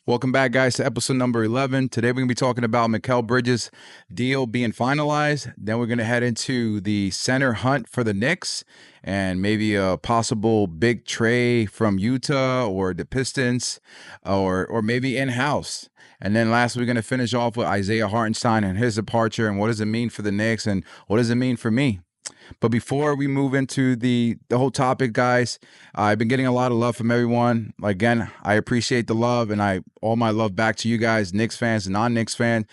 Welcome back, guys, to episode number 11. Today, we're going to be talking about Mikal Bridges' deal being finalized. Then we're going to head into the center hunt for the Knicks and maybe a possible big trade from Utah or the Pistons or maybe in-house. And then last, we're going to finish off with Isaiah Hartenstein and his departure and what does it mean for the Knicks and what does it mean for me. But before we move into the whole topic, guys, I've been getting a lot of love from everyone. Again, I appreciate the love, and all my love back to you guys, Knicks fans and non-Knicks fans.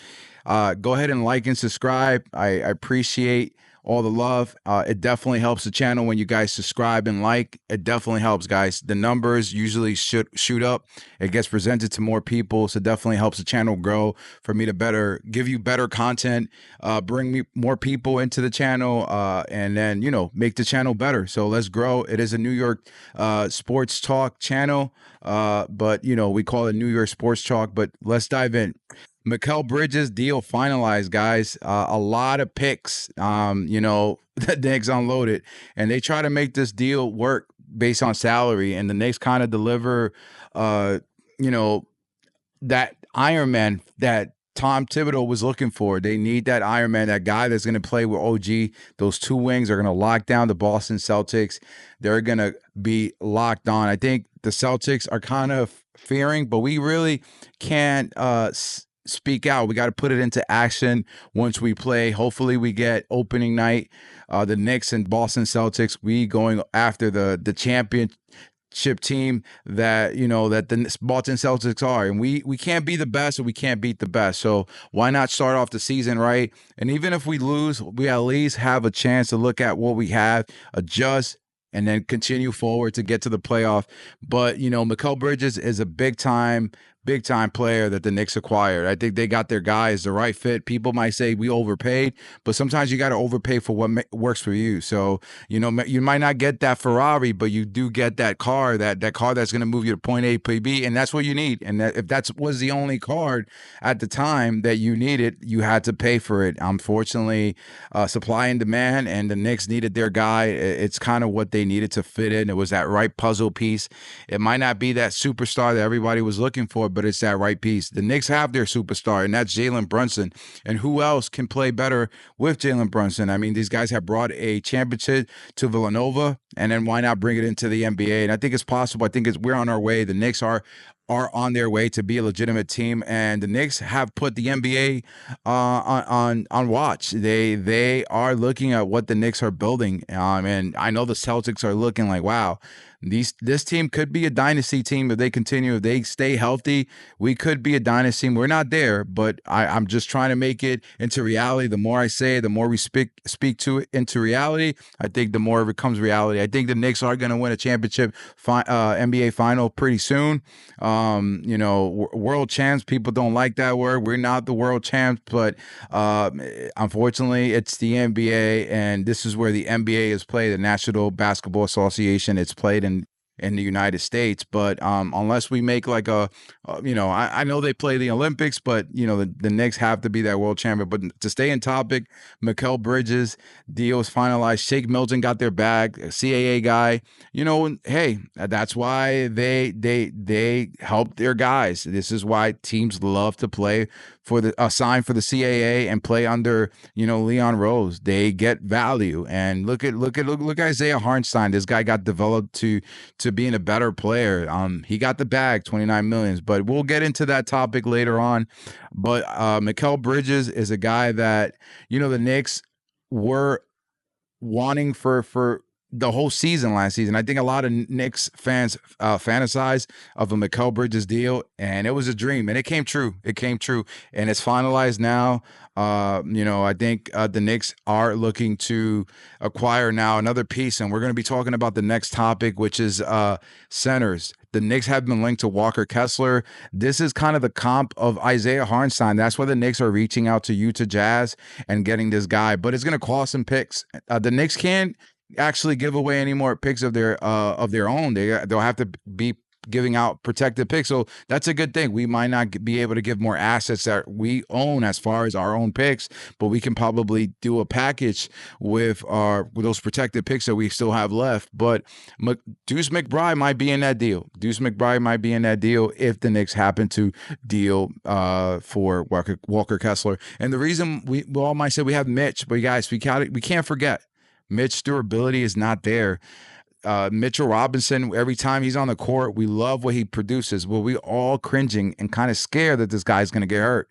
Go ahead and like and subscribe. I appreciate all the love. It definitely helps the channel when you guys subscribe and like. It definitely helps, guys. The numbers usually shoot up. It gets presented to more people, so it definitely helps the channel grow for me to give you better content, bring me more people into the channel, and then, make the channel better. So let's grow. It is a New York sports talk channel, but, we call it New York Sports Talk, but let's dive in. Mikal Bridges deal finalized, guys. A lot of picks, the Knicks unloaded, and they try to make this deal work based on salary, and the Knicks kind of deliver, that Iron Man that Tom Thibodeau was looking for. They need that Iron Man, that guy that's going to play with OG. Those two wings are going to lock down the Boston Celtics. They're going to be locked on. I think the Celtics are kind of fearing, but we really can't speak out. We got to put it into action once we play. Hopefully we get opening night, the Knicks and Boston Celtics. We going after the championship team that that the Boston Celtics are, and we can't be the best or we can't beat the best. So why not start off the season right? And even if we lose, we at least have a chance to look at what we have, adjust, and then continue forward to get to the playoff. But Mikal Bridges is a big time player that the Knicks acquired. I think they got their guys the right fit. People might say we overpaid, but sometimes you got to overpay for what works for you. So, you might not get that Ferrari, but you do get that car, that car that's going to move you to point A, point B, and that's what you need. And if that was the only card at the time that you needed, you had to pay for it. Unfortunately, supply and demand, and the Knicks needed their guy. It's kind of what they needed to fit in. It was that right puzzle piece. It might not be that superstar that everybody was looking for, but it's that right piece. The Knicks have their superstar, and that's Jalen Brunson. And who else can play better with Jalen Brunson? I mean, these guys have brought a championship to Villanova, and then why not bring it into the NBA? And I think it's possible. I think we're on our way. The Knicks are on their way to be a legitimate team, and the Knicks have put the NBA on watch. They are looking at what the Knicks are building, and I know the Celtics are looking like, wow, this team could be a dynasty team if they continue. If they stay healthy, we could be a dynasty team. We're not there, but I'm just trying to make it into reality. The more I say, the more we speak to it into reality, I think the more it becomes reality. I think the Knicks are going to win a championship NBA final pretty soon. World champs, people don't like that word. We're not the world champs, but unfortunately, it's the NBA, and this is where the NBA is played, the National Basketball Association. It's played in the United States, but unless we make like I know they play the Olympics, but the Knicks have to be that world champion. But to stay in topic, Mikal Bridges deal is finalized. Shake Milton got their bag, a CAA guy. Hey, that's why they help their guys. This is why teams love to play for sign for the CAA and play under Leon Rose. They get value, and look at Isaiah Hartenstein. This guy got developed to being a better player. He got the bag, $29 million, but we'll get into that topic later on. But Mikal Bridges is a guy that the Knicks were wanting for the whole season last season. I think a lot of Knicks fans fantasize of a Mikal Bridges deal, and it was a dream, and it came true. It came true, and it's finalized now. I think the Knicks are looking to acquire now another piece, and we're going to be talking about the next topic, which is centers. The Knicks have been linked to Walker Kessler. This is kind of the comp of Isaiah Hartenstein. That's why the Knicks are reaching out to Utah Jazz and getting this guy, but it's going to cost some picks. The Knicks can't actually give away any more picks of their own. They'll have to be giving out protected picks. So that's a good thing. We might not be able to give more assets that we own as far as our own picks, but we can probably do a package with those protected picks that we still have left. But Deuce McBride might be in that deal. Deuce McBride might be in that deal if the Knicks happen to deal for Walker Kessler. And the reason we all might say we have Mitch, but guys, we can't forget Mitch's durability is not there. Mitchell Robinson, every time he's on the court, we love what he produces. Well, we all cringing and kind of scared that this guy's going to get hurt.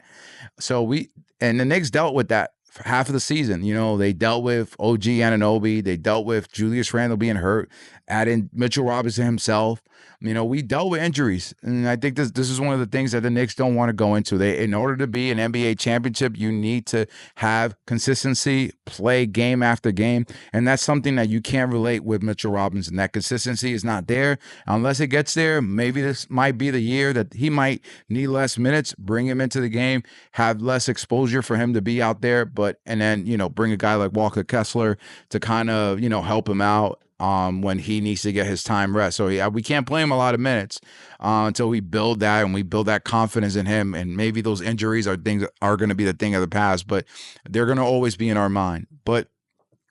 And the Knicks dealt with that for half of the season. You know, they dealt with OG Anunoby. They dealt with Julius Randle being hurt, adding Mitchell Robinson himself. You know, we dealt with injuries. And I think this is one of the things that the Knicks don't want to go into. In order to be an NBA championship, you need to have consistency, play game after game. And that's something that you can't relate with Mitchell Robinson. That consistency is not there. Unless it gets there, maybe this might be the year that he might need less minutes, bring him into the game, have less exposure for him to be out there. And then, you know, bring a guy like Walker Kessler to kind of, you know, help him out when he needs to get his time rest. So yeah, we can't play him a lot of minutes until we build that and we build that confidence in him. And maybe those injuries are things that are going to be the thing of the past, but they're going to always be in our mind. But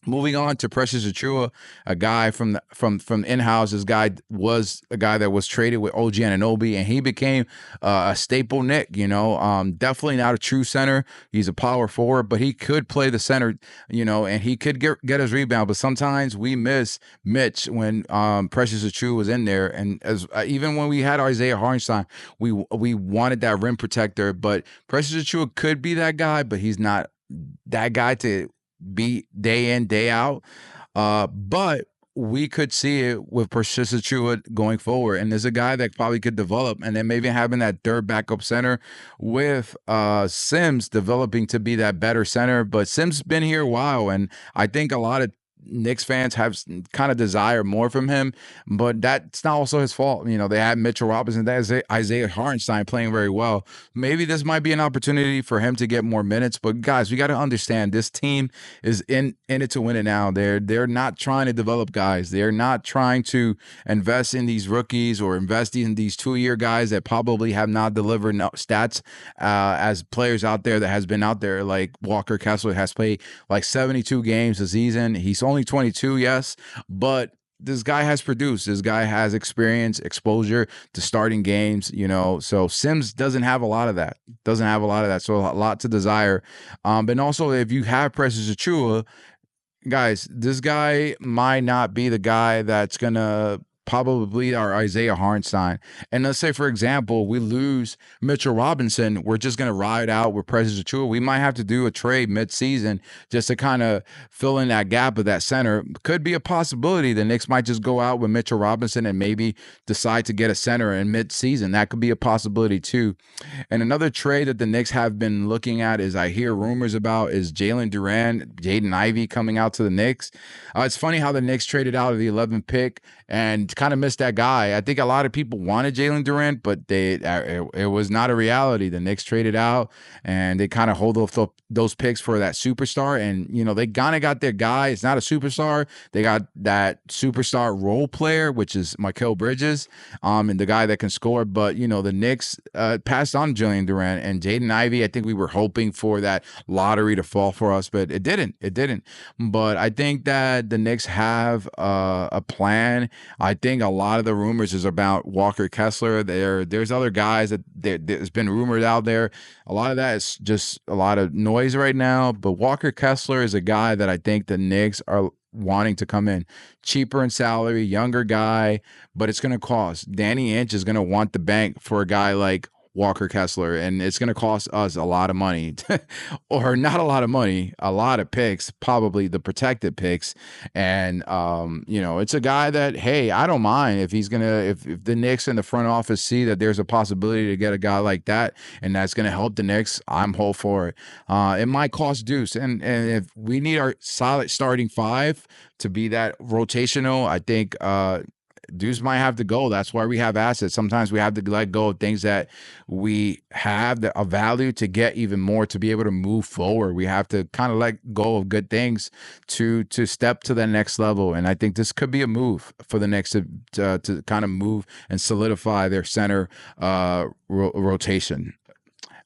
moving on to Precious Achiuwa, a guy from in-house. This guy was a guy that was traded with OG Anunoby, and he became a staple Knick. You know, definitely not a true center. He's a power forward, but he could play the center. You know, and he could get his rebound. But sometimes we miss Mitch when Precious Achiuwa was in there, and as even when we had Isaiah Hartenstein, we wanted that rim protector. But Precious Achiuwa could be that guy, but he's not that guy to be day in, day out. But we could see it with Precious Achiuwa going forward. And there's a guy that probably could develop, and then maybe having that third backup center with Sims developing to be that better center. But Sims been here a while, and I think a lot of Knicks fans have kind of desire more from him, but that's not also his fault. You know, they had Mitchell Robinson, there's Isaiah Hartenstein playing very well. Maybe this might be an opportunity for him to get more minutes. But guys, we got to understand this team is in it to win it now. They're not trying to develop guys. They're not trying to invest in these rookies or invest in these 2-year guys that probably have not delivered stats as players out there that has been out there. Like Walker Kessler has played like 72 games a season. He's only 22, yes, but this guy has produced. This guy has experience, exposure to starting games, you know. So Sims doesn't have a lot of that. So a lot to desire. But also, if you have Precious Achiuwa, guys, this guy might not be the guy that's gonna probably our Isaiah Hartenstein. And let's say, for example, we lose Mitchell Robinson. We're just going to ride out with Precious Achiuwa. We might have to do a trade mid-season just to kind of fill in that gap of that center. Could be a possibility. The Knicks might just go out with Mitchell Robinson and maybe decide to get a center in mid-season. That could be a possibility too. And another trade that the Knicks have been looking at is I hear rumors about is Jalen Duren, Jaden Ivey coming out to the Knicks. It's funny how the Knicks traded out of the 11th pick and kind of missed that guy. I think a lot of people wanted Jalen Duren, but it was not a reality. The Knicks traded out, and they kind of hold those picks for that superstar. And, you know, they kind of got their guy. It's not a superstar. They got that superstar role player, which is Mikal Bridges, and the guy that can score. But, you know, the Knicks passed on Jalen Duren and Jaden Ivey. I think we were hoping for that lottery to fall for us, but it didn't. But I think that the Knicks have a plan. I think a lot of the rumors is about Walker Kessler. There's other guys that there's been rumored out there. A lot of that is just a lot of noise right now. But Walker Kessler is a guy that I think the Knicks are wanting to come in cheaper in salary, younger guy, but it's going to cost. Danny Ainge is going to want the bank for a guy like Walker Kessler, and it's going to cost us a lot of money, or not a lot of money, a lot of picks, probably the protected picks. And, you know, it's a guy that, hey, I don't mind if he's going to, if the Knicks and the front office see that there's a possibility to get a guy like that, and that's going to help the Knicks, I'm whole for it. It might cost deuce. And if we need our solid starting five to be that rotational, I think, dudes might have to go. That's why we have assets. Sometimes we have to let go of things that we have a value to get even more, to be able to move forward. We have to kind of let go of good things to step to the next level. And I think this could be a move for the Knicks to kind of move and solidify their center rotation.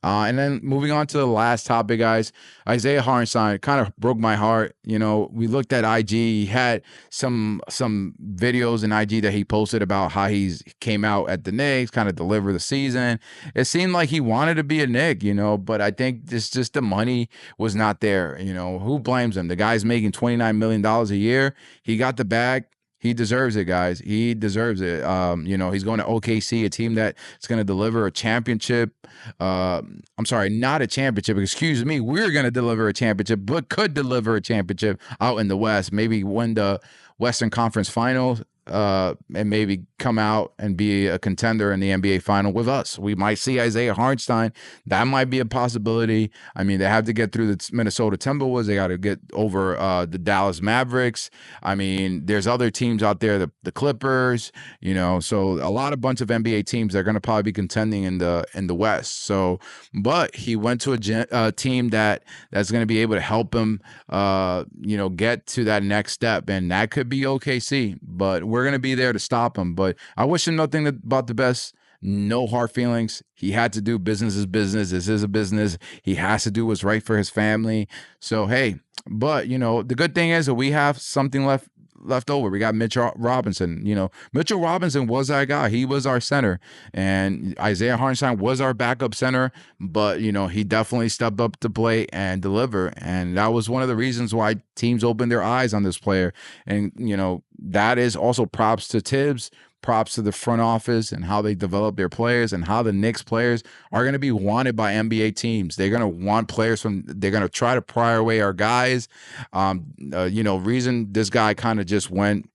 And then moving on to the last topic, guys, Isaiah Hartenstein kind of broke my heart. You know, we looked at IG. He had some videos in IG that he posted about how he came out at the Knicks, kind of delivered the season. It seemed like he wanted to be a Knick, you know, but I think just the money was not there. You know, who blames him? The guy's making $29 million a year. He got the bag. He deserves it, guys. He deserves it. You know, he's going to OKC, a team that is going to deliver a championship. I'm sorry, not a championship. Excuse me. We're going to deliver a championship, but could deliver a championship out in the West. Maybe win the Western Conference Finals. And maybe come out and be a contender in the NBA final with us. We might see Isaiah Hartenstein. That might be a possibility. I mean, they have to get through the Minnesota Timberwolves. They got to get over the Dallas Mavericks. I mean, there's other teams out there, the Clippers, you know, so a bunch of NBA teams that are going to probably be contending in the West. So, but he went to a team that's going to be able to help him, you know, get to that next step. And that could be OKC, but we're going to be there to stop him. But I wish him nothing but the best. No hard feelings. He had to do business is business. This is a business. He has to do what's right for his family. So, hey, but, you know, the good thing is that we have something left over. We got Mitchell Robinson. You know, Mitchell Robinson was our guy. He was our center. And Isaiah Hartenstein was our backup center. But, you know, he definitely stepped up to play and deliver. And that was one of the reasons why teams opened their eyes on this player. And, you know, that is also props to Tibbs, props to the front office and how they develop their players, and how the Knicks players are going to be wanted by NBA teams. They're going to want players they're going to try to pry away our guys. You know, reason this guy kind of just went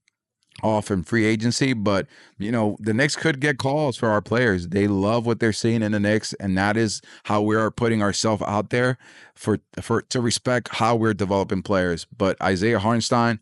off in free agency, but you know, the Knicks could get calls for our players. They love what they're seeing in the Knicks, and that is how we are putting ourselves out there to respect how we're developing players. But Isaiah Hartenstein,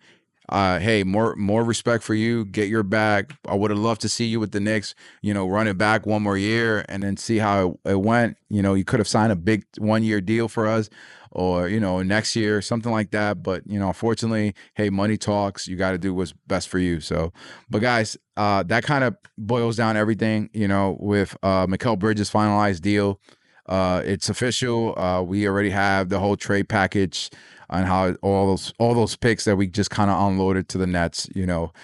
hey, more respect for you. Get your bag. I would have loved to see you with the Knicks, you know, run it back one more year and then see how it went. You know, you could have signed a big 1-year deal for us, or, you know, next year, something like that. But, you know, unfortunately, hey, money talks. You got to do what's best for you. So, but guys, that kind of boils down everything, you know, with Mikal Bridges' finalized deal. It's official. We already have the whole trade package on how all those picks that we just kind of unloaded to the Nets. You know,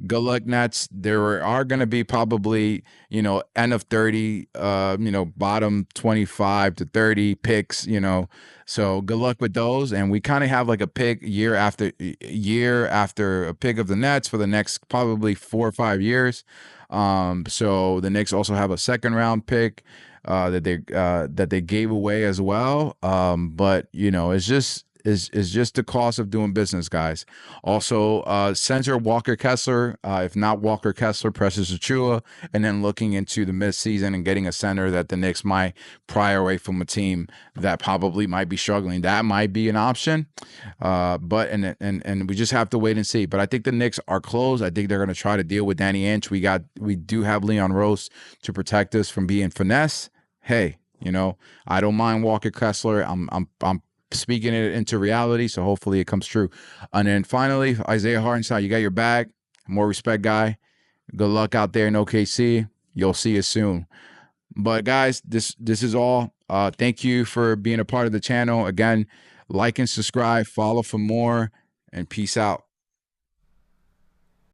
good luck, Nets. There are going to be probably, you know, end of 30, you know, bottom 25 to 30 picks, you know. So good luck with those. And we kind of have like a pick year after a pick of the Nets for the next probably 4 or 5 years. So the Knicks also have a second round pick that they gave away as well. But you know, it's just the cost of doing business, guys. Also, center Walker Kessler, if not Walker Kessler, Precious Achiuwa, and then looking into the midseason and getting a center that the Knicks might pry away from a team that probably might be struggling. That might be an option, but and we just have to wait and see. But I think the Knicks are close. I think they're going to try to deal with Danny Ainge. We do have Leon Rose to protect us from being finesse. Hey, you know, I don't mind Walker Kessler. I'm speaking it into reality, so hopefully it comes true. And then finally, Isaiah Hartenstein, you got your bag. More respect, guy. Good luck out there in OKC. You'll see us soon. But guys, this is all. Thank you for being a part of the channel. Again, like and subscribe, follow for more, and peace out.